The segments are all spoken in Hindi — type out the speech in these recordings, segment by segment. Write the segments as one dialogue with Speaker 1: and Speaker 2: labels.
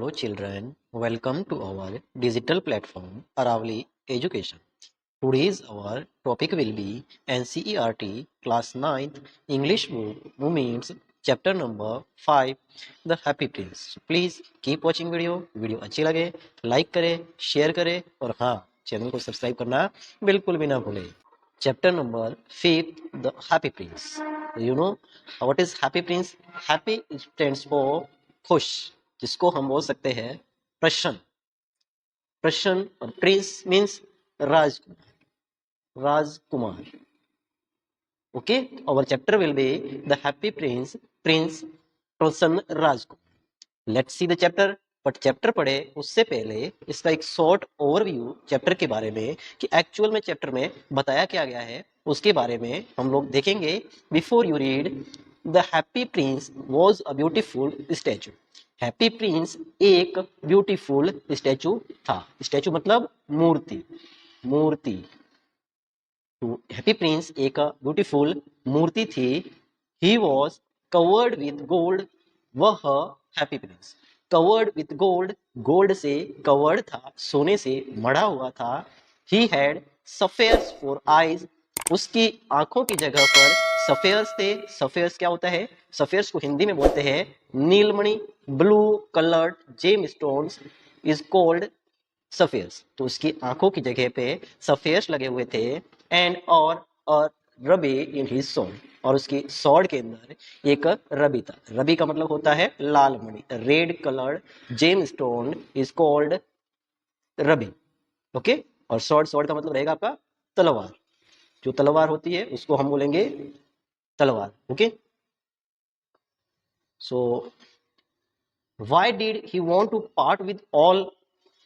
Speaker 1: Hello children, welcome to our digital platform Aravali Education. Today's our topic will be NCERT class 9th English book movements chapter number 5 The Happy Prince. So please keep watching video अच्छी लगे लाइक करें शेयर करें और हाँ चैनल को सब्सक्राइब करना बिल्कुल भी ना भूलें. Chapter number 5 The Happy Prince. You know what is Happy Prince? Happy stands for खुश, जिसको हम बोल सकते हैं प्रसन्न. प्रसन्न और Prince means Rajkumar. Okay, our chapter will be the happy prince प्रसन्न राजकुमार. Let's see the chapter. But chapter पढ़े उससे पहले इसका एक शॉर्ट ओवरव्यू चैप्टर के बारे में कि एक्चुअल में चैप्टर में बताया क्या गया है उसके बारे में हम लोग देखेंगे. Before you read, the Happy Prince was a beautiful statue. Happy Prince एक ब्यूटीफुल स्टैचू था. स्टैचू मतलब मूर्ति. तो हैप्पी प्रिंस एक ब्यूटीफुल मूर्ति थी. He was covered with gold. वह Happy Prince covered with gold, gold से कवर्ड था, सोने से मढ़ा हुआ था. He had sapphires for eyes. उसकी आंखों की जगह पर सफेयर्स थे. सफेयर्स क्या होता है? सफेयर्स को हिंदी में बोलते हैं नीलमणि. Blue coloured gem stones is called sapphires. तो उसकी आंखों की जगह पे सफेयर्स लगे हुए थे. एंड और रबी इन हिज सॉर्ड. और उसकी सॉर्ड के अंदर एक रबी था. रबी का मतलब होता है लाल मणि. Red coloured gem stone is called ruby. Okay, और सॉर्ड का मतलब रहेगा आपका तलवार. जो तलवार होती है उसको हम बोलेंगे तलवार. Okay, so why did he want to part with all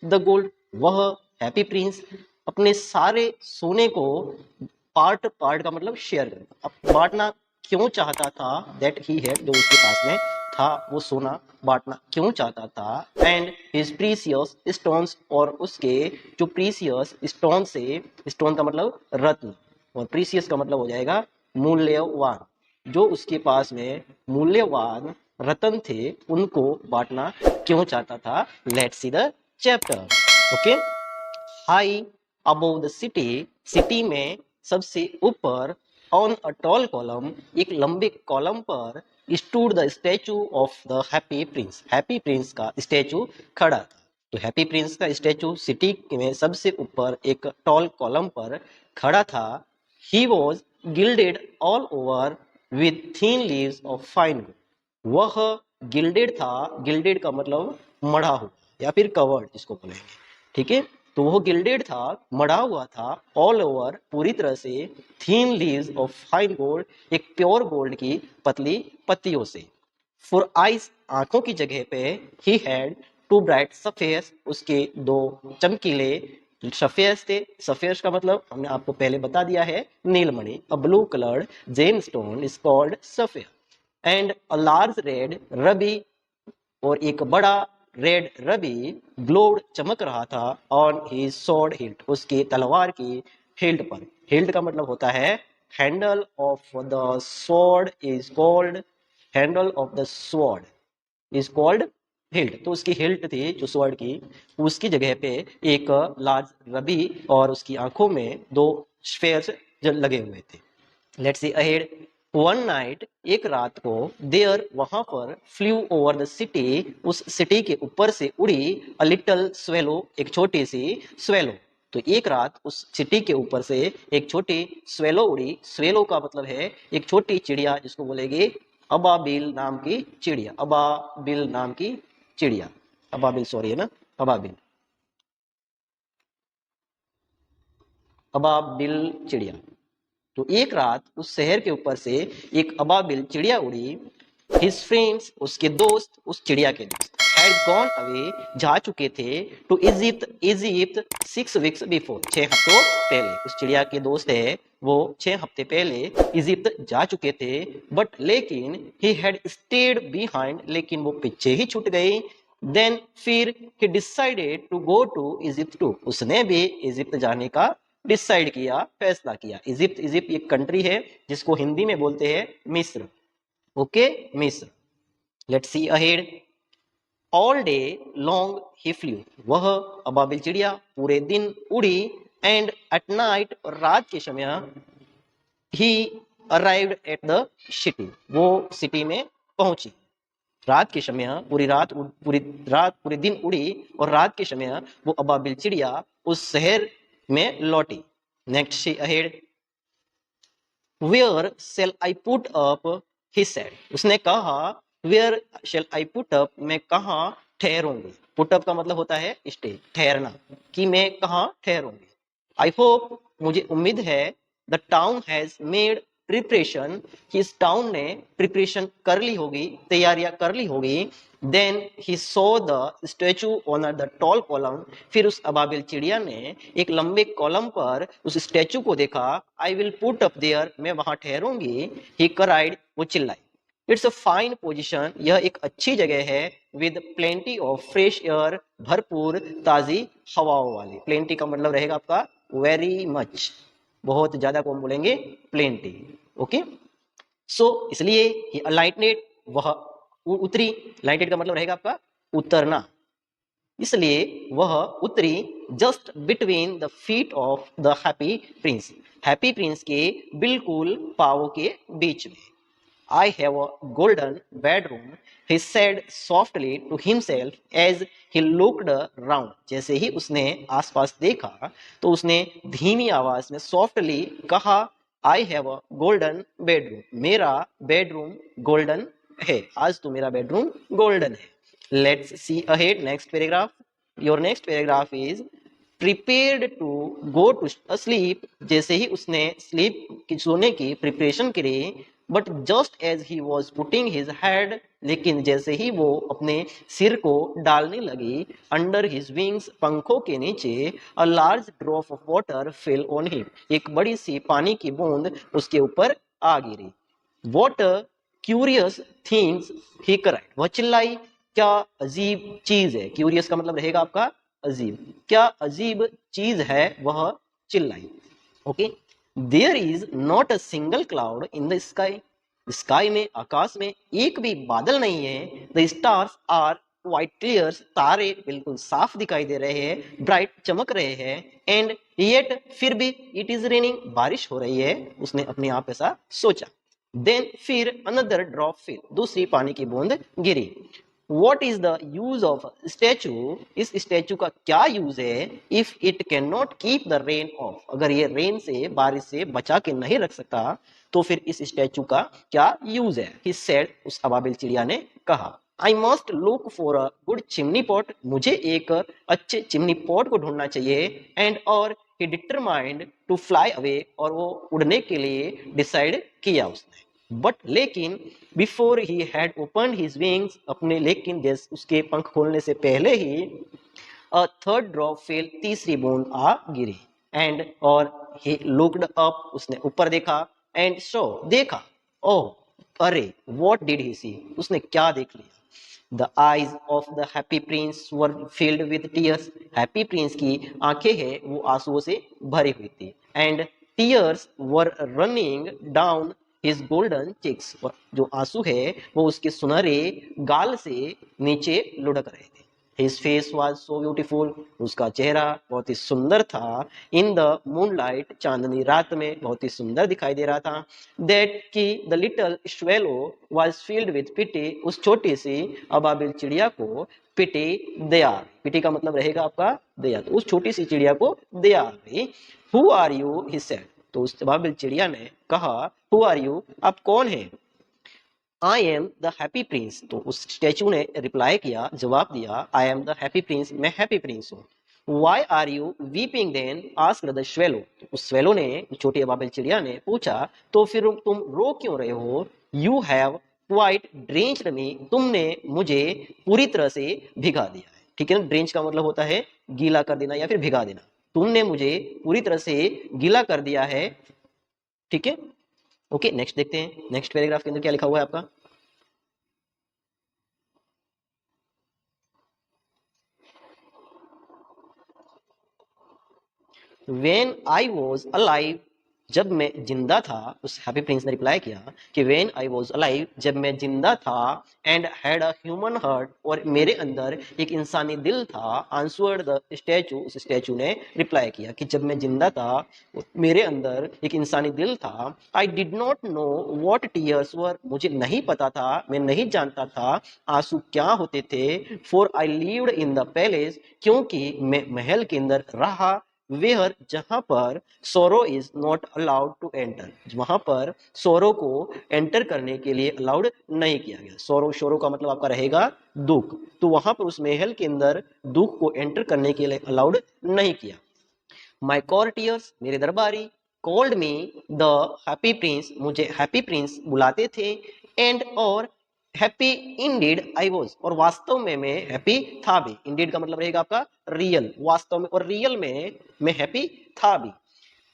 Speaker 1: the gold. वह हैप्पी प्रिंस अपने सारे सोने को पार्ट का मतलब शेयर करना, अब बांटना क्यों चाहता था. दैट ही हैड, जो उसके पास में था वो सोना बांटना क्यों चाहता था. एंड हिज प्रीसियस स्टोन्स, और उसके जो प्रीसियस स्टोन से, स्टोन का मतलब रत्न और प्रीसियस का मतलब हो जाएगा मूल्यवान, जो उसके पास में मूल्यवान रत्न थे उनको बांटना क्यों चाहता था. Let's see the chapter. Okay, high above the city. City में सबसे ऊपर, ऑन अ टॉल कॉलम, एक लंबे कॉलम पर, stood the statue of the Happy Prince. Happy Prince का स्टैचू खड़ा था. तो हैप्पी प्रिंस का स्टैचू सिटी में सबसे ऊपर एक टॉल कॉलम पर खड़ा था. He was gilded all over with thin leaves of fine. वह गिल्डेड था. गिल्डेड का मतलब मढ़ा हुआ या फिर कवर्ड जिसको बोलेंगे. ठीक है, तो वो गिल्डेड था, मढ़ा हुआ था, ऑल ओवर पूरी तरह से, थीन लीव्स ऑफ फाइन गोल्ड, एक प्योर गोल्ड की पतली पत्तियों से. फॉर आइज, आंखों की जगह पे, ही हैड टू ब्राइट सफेयर्स. उसके दो चमकीले सफेयर्स थे. सफेयर्स का मतलब हमने आपको पहले बता दिया है नीलमणि. A blue coloured gem stone is called sapphire. And a large red ruby, और एक बड़ा रेड रबी ग्लोड चमक रहा था, ऑन ही सॉर्ड हिल्ट, उसके तलवार की हिल्ट पर. हिल्ट का मतलब होता है handle of the sword is called, handle of the sword is called hilt. तो उसकी हिल्ट थी जो स्वॉर्ड की, उसकी जगह पे एक लार्ज रबी और उसकी आंखों में दो स्फेयर्स लगे हुए थे. Let's see ahead. One night, एक रात को, देयर, वहां पर, फ्लू ओवर द सिटी, उस सिटी के ऊपर से उड़ी, अ लिटल स्वेलो, एक छोटी सी स्वेलो. तो एक रात उस सिटी के ऊपर से एक छोटी स्वेलो उड़ी. स्वेलो का मतलब है एक छोटी चिड़िया, जिसको बोलेगी अबाबिल नाम की चिड़िया. अबाबिल नाम की चिड़िया. अबाबिल सॉरी है ना, अबाबिल, अबाबिल चिड़िया. तो एक रात उस शहर के ऊपर से एक अबाबिल चिड़िया उड़ी. हिज फ्रेंड्स, उसके दोस्त, उस चिड़िया के दोस्त, हैड गॉन अवे, जा चुके थे, टू इजिप्ट 6 वीक्स बिफोर, 6 हफ्तों पहले. उस चिड़िया के दोस्त है वो 6 हफ्ते पहले इजिप्ट जा चुके थे. बट लेकिन ही हैड स्टेड बिहाइंड, लेकिन वो पीछे ही छूट गई. देन फिर he decided to go to Egypt to, उसने भी इजिप्ट जाने का डिसाइड किया, फैसला किया. इजिप्ट एक कंट्री है जिसको हिंदी में बोलते हैं मिस्र. ओके, मिस्र. Let's see ahead. All day long he flu, वह अबाबिल चिड़िया पूरे दिन उड़ी, एंड एट नाइट, और रात के समय, ही अराइव्ड एट द सिटी, वो सिटी में पहुंची। रात के समय पूरी दिन उड़ी और रात के समय वो अबाबिल चिड़िया उस शहर में लौटी। Next she ahead, where shall I put up, he said, उसने कहा, where shall I put up, मैं कहाँ ठहरूंगी। पुट अप का मतलब होता है स्टे, ठहरना, कि मैं कहाँ ठहरूंगी। आई होप, मुझे उम्मीद है, the town has made preparation, कि इस टाउन ने प्रिपरेशन कर ली होगी, तैयारियां कर ली होगी। Then he saw the statue on the tall column, फिर उस अबाबिल चिड़िया ने एक लंबे कॉलम पर उस स्टैचू को देखा। I will put up there, मैं वहां ठहरूंगी। ही क्राइड, वो चिल्लाई। इट्स अ फाइन पोजिशन, यह एक अच्छी जगह है। With plenty of fresh air, भरपूर ताजी हवाओं वाली। प्लेंटी का मतलब रहेगा आपका वेरी मच, बहुत ज्यादा को हम बोलेंगे प्लेंटी। ओके, सो इसलिए ही अलाइटेड, वह उतरी। लाइटेड का मतलब रहेगा आपका उतरना, इसलिए वह उतरी। Just between the feet of the Happy Prince, happy Prince के बिल्कुल पावों के बीच में। I have a golden bedroom, he said softly to himself as he looked round. जैसे ही उसने आसपास देखा तो उसने धीमी आवाज में सॉफ्टली कहा, I have a golden bedroom, मेरा बेडरूम गोल्डन है, आज तो मेरा बेडरूम गोल्डन है। Let's see ahead, next paragraph. Your next paragraph is prepared to go to sleep, जैसे ही उसने स्लीप की सोने की प्रिपरेशन करी। But just as he was putting his head, लेकिन जैसे ही वो अपने सिर को डालने लगी, अंडर हिज विंग्स, पंखों के नीचे, a large drop of water fell on him, एक बड़ी सी पानी की बूंद उसके ऊपर आ गिरी। What curious things, he cried, वह चिल्लाई, क्या अजीब चीज है। क्यूरियस का मतलब रहेगा आपका अजीब, क्या अजीब चीज है, वह चिल्लाई। Okay, there is not a single cloud in the sky, sky में, आकाश में एक भी बादल नहीं है। The stars are quite clear, तारे बिल्कुल साफ दिखाई दे रहे हैं, ब्राइट चमक रहे हैं। एंड येट, फिर भी, इट इज रेनिंग, बारिश हो रही है। उसने अपने आप ऐसा सोचा। देन फिर अनदर ड्रॉप फिल, दूसरी पानी की बूंद गिरी। What is the use of statue, इस स्टैचू का क्या यूज है। If it can not keep the rain off, अगर ये रेन से, बारिश से बचा के नहीं रख सकता तो फिर इस स्टैचू का क्या यूज है। ही सेड, उस अबाबिल चिड़िया ने कहा। I must look for a good chimney pot, मुझे एक अच्छे चिमनी पॉट को ढूंढना चाहिए। एंड और ही डिटरमाइंड टू फ्लाई अवे, और वो उड़ने के लिए डिसाइड किया उसने। बट लेकिन, before he had open his wings, अपने, लेकिन उसके पंख खोलने से पहले ही, अ थर्ड ड्रॉप फेल, तीसरी बूंद आ गिरी। एंड और ही लुक्ड अप, उसने ऊपर देखा। एंड सो, देखा। ओह अरे, व्हाट डिड ही सी, उसने क्या देख लिया। The eyes of the Happy Prince were filled with tears, Happy Prince की आंखें हैं वो आंसुओं से भरी हुई थी। And tears were running down his golden cheeks, और जो आंसू है वो उसके सुनहरे गाल से नीचे लुढ़क रहे थे। His face was so beautiful, उसका चेहरा बहुत ही सुंदर था। इन द मूनलाइट, चांदनी रात में बहुत ही सुंदर दिखाई दे रहा था। दैट की the little swallow was filled with pity, उस छोटी सी अबाबिल चिड़िया को पिटी, दया, पिटी का मतलब रहेगा आपका दया, तो उस छोटी सी चिड़िया को दया आ गई। Who are you, he said, तो उस अबाबिल चिड़िया ने कहा, हु आर यू, आप कौन है। I am the Happy Prince, तो उस स्टैचू ने रिप्लाई किया, जवाब दिया, I am the Happy Prince, मैं हैप्पी प्रिंस हूँ। Why are you weeping then, asked the swallow, उस स्वेलो ने, छोटी अबाबिल चिड़िया ने पूछा, तो फिर तुम रो क्यों रहे हो। यू हैव क्वाइट ड्रेंच्ड मी, तुमने मुझे पूरी तरह से भिगा दिया है। ठीक है ना, ड्रेंच का मतलब होता है गीला कर देना या फिर भिगा देना। तुमने मुझे पूरी तरह से गीला कर दिया है। ठीक है, ओके, नेक्स्ट देखते हैं, नेक्स्ट पैराग्राफ के अंदर क्या लिखा हुआ है आपका। When I was alive, जब मैं जिंदा था, उस हैप्पी प्रिंस ने रिप्लाई किया कि व्हेन आई वाज अलाइव, जब मैं जिंदा था, and had a human heart, और मेरे अंदर एक इंसानी दिल था, आंसर्ड द स्टैचू, उस स्टैचू ने रिप्लाई किया कि जब मैं जिंदा था मेरे अंदर एक इंसानी दिल था। I did not know what tears were, मुझे नहीं पता था, मैं नहीं जानता था आंसू क्या होते थे। For I lived in the palace, क्योंकि मैं महल के अंदर रहा, वेयर, जहां पर sorrow is not allowed to enter, वहां पर सोरो को एंटर करने के लिए अलाउड नहीं किया गया। सोरो, शोरो का मतलब आपका रहेगा दुख, तो वहां पर उस महल के अंदर दुख को एंटर करने के लिए अलाउड नहीं किया। माई कॉर्टियर्स, मेरे दरबारी, called me the Happy Prince, मुझे हैप्पी प्रिंस बुलाते थे, एंड और हैप्पी इंडीड आई वॉज, और वास्तव में मैं हैप्पी था भी। इंडीड का मतलब रहेगा आपका रियल, वास्तव में, और रियल में मैं हैप्पी था भी।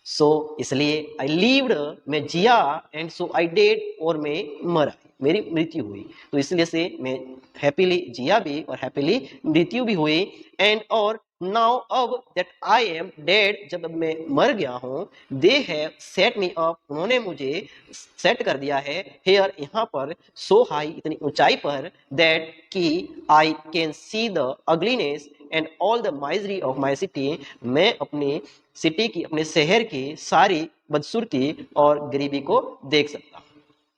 Speaker 1: सो इसलिए आई लिव्ड, मैं जिया, एंड सो आई डेड, और मैं मरा, मेरी मृत्यु हुई, तो इसलिए से मैं हैप्पीली जिया भी और हैप्पीली मृत्यु भी हुई। एंड और नाउ, अब दैट आई एम डेड, जब मैं मर गया हूं, they have set me up, उन्होंने मुझे सेट कर दिया है, हेयर, यहाँ पर, सो हाई, इतनी ऊंचाई पर, दैट कि I can see the ugliness and all the misery of my city, मैं अपनी सिटी की, अपने शहर की सारी बदसूरती और गरीबी को देख सकता हूँ।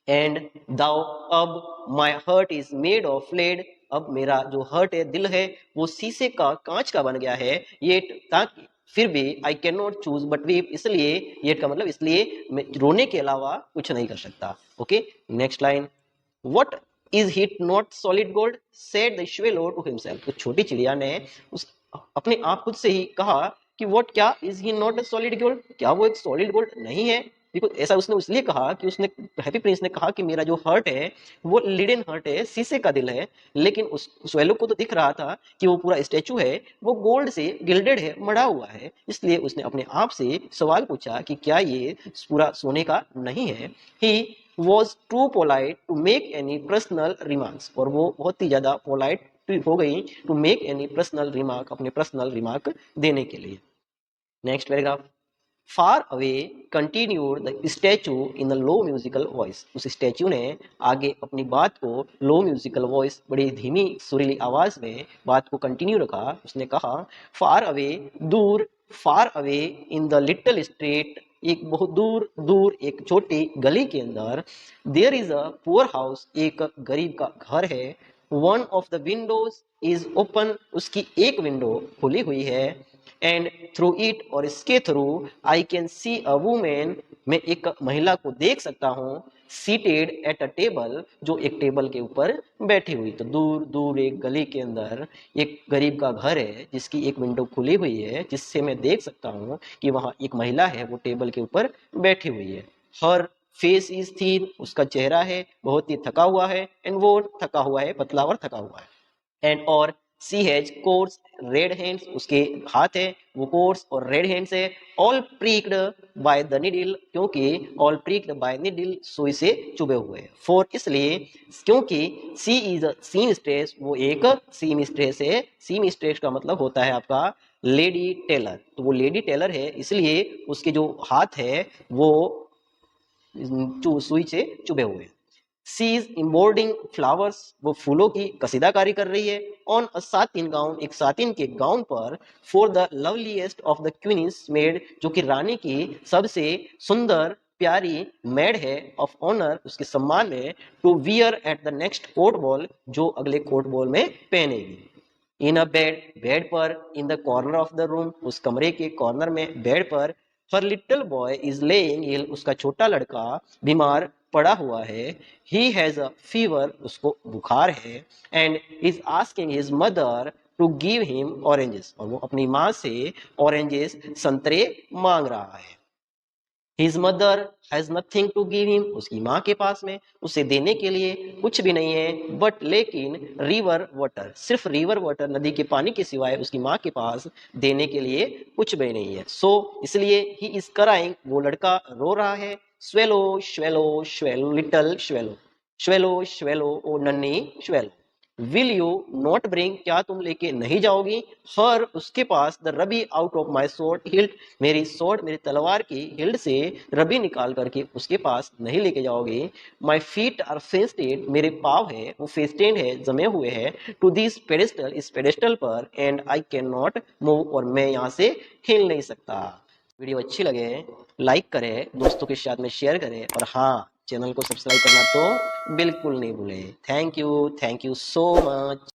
Speaker 1: एंड दाउ, अब my heart is made of lead, अब मेरा जो हर्ट है, दिल है, वो शीशे का, कांच का बन गया है, ये ताकि फिर भी I can not choose but weep, इसलिए ये का मतलब इसलिए मैं रोने के अलावा कुछ नहीं कर सकता। Okay, next line, what is hit not solid gold, said the swallow to himself, तो छोटी चिड़िया ने उस अपने आप खुद से ही कहा कि व्हाट, क्या, is he not a solid gold, क्या वो एक सॉलिड गोल्ड नहीं है। देखो, ऐसा उसने इसलिए कहा कि उसने, हैप्पी प्रिंस ने कहा कि मेरा जो हर्ट है वो लिडन हर्ट है, शीशे का दिल है, लेकिन उस स्वेलो को तो दिख रहा था कि वो पूरा स्टैचू है, वो गोल्ड से गिल्डेड है, मढ़ा हुआ है, इसलिए उसने अपने आप से सवाल पूछा कि क्या ये पूरा सोने का नहीं है। He was too polite to make any personal remarks, और वो बहुत ही ज्यादा पोलाइट हो गई to make any personal remark, अपने पर्सनल रिमार्क देने के लिए। Next paragraph, far away continued the statue in the low musical voice, उस स्टैचू ने आगे अपनी बात को लो म्यूजिकल वॉइस, बड़ी धीमी सुरीली आवाज में बात को कंटिन्यू रखा। उसने कहा, फार अवे, दूर, far away in the little street, एक बहुत दूर दूर एक छोटी गली के अंदर, there is a poor house, एक गरीब का घर है, one of the windows is open, उसकी एक विंडो खुली हुई है, एंड थ्रू इट, और इसके through, I can see a women, मैं एक महिला को देख सकता हूँ, सीटेड एट अ टेबल, जो एक टेबल के ऊपर बैठी हुई। तो दूर दूर एक गली के अंदर एक गरीब का घर है जिसकी एक विंडो खुली हुई है, जिससे मैं देख सकता हूँ कि वहाँ एक महिला है, वो टेबल के ऊपर बैठी हुई है। हर फेस इज थीन, उसका चेहरा है बहुत ही थका हुआ है, एंड वो थका हुआ है, पतला और थका हुआ है। एंड और सी हैज कोर्स रेड हैंड्स, उसके हाथ है वो कोर्स और रेड हैंड्स है, ऑल प्रीक्ड बाय द निडिल, क्योंकि ऑल प्रीक्ड बाय निडिल, सुई से चुभे हुए हैं। फॉर, इसलिए, क्योंकि सी इज अ सीम स्ट्रेस, वो एक सीम स्ट्रेस है। सीम स्ट्रेस का मतलब होता है आपका लेडी टेलर, तो वो लेडी टेलर है, इसलिए उसके जो हाथ है वो सुई से चुभे हुए हैं। सी इज एम्बॉर्डिंग फ्लावर्स, वो फूलों की कसीदाकारी कर रही है, ऑन अ सातिन गाउन, एक सातिन के गाउन पर, for the loveliest of the queen's maid, जो कि रानी की सबसे सुंदर प्यारी मेड है, ऑफ ऑनर, उसके सम्मान में, to wear at the next court ball, जो अगले कोर्ट बॉल में पहनेगी। इन अ बेड, बेड पर, in the corner of the room, उस कमरे के कॉर्नर में, बेड पर, her little boy is lying ill, उसका छोटा लड़का बीमार पड़ा हुआ है, ही हैज अ फीवर, उसको बुखार है, and is asking his mother to give him oranges, और वो अपनी माँ से ऑरेंजेस, संतरे मांग रहा है। His mother has nothing to give him, उसकी माँ के पास में उसे देने के लिए कुछ भी नहीं है, बट लेकिन रिवर वाटर, सिर्फ रिवर वाटर, नदी के पानी के सिवाय उसकी माँ के पास देने के लिए कुछ भी नहीं है। सो इसलिए ही इज क्राइंग, वो लड़का रो रहा है, swallow swallow swallow little swallow, swallow swallow ओ नन्ही swallow, will you not bring, क्या तुम लेके नहीं जाओगी, हर उसके पास, the ruby out of my sword hilt, मेरी स्वॉर्ड मेरी तलवार की हिल्ड से रबी निकाल करके उसके पास नहीं लेके जाओगी। माई फीट आर फेस्टेड, मेरे पाव है वो फेस्टेड है जमे हुए हैं, टू दिस पेडेस्टल, इस पेडेस्टल पर, and I can not move, और मैं यहाँ से हिल नहीं सकता। वीडियो अच्छी लगे लाइक करें, दोस्तों के साथ में शेयर करें, और हाँ, चैनल को सब्सक्राइब करना तो बिल्कुल नहीं भूलें। Thank you so much.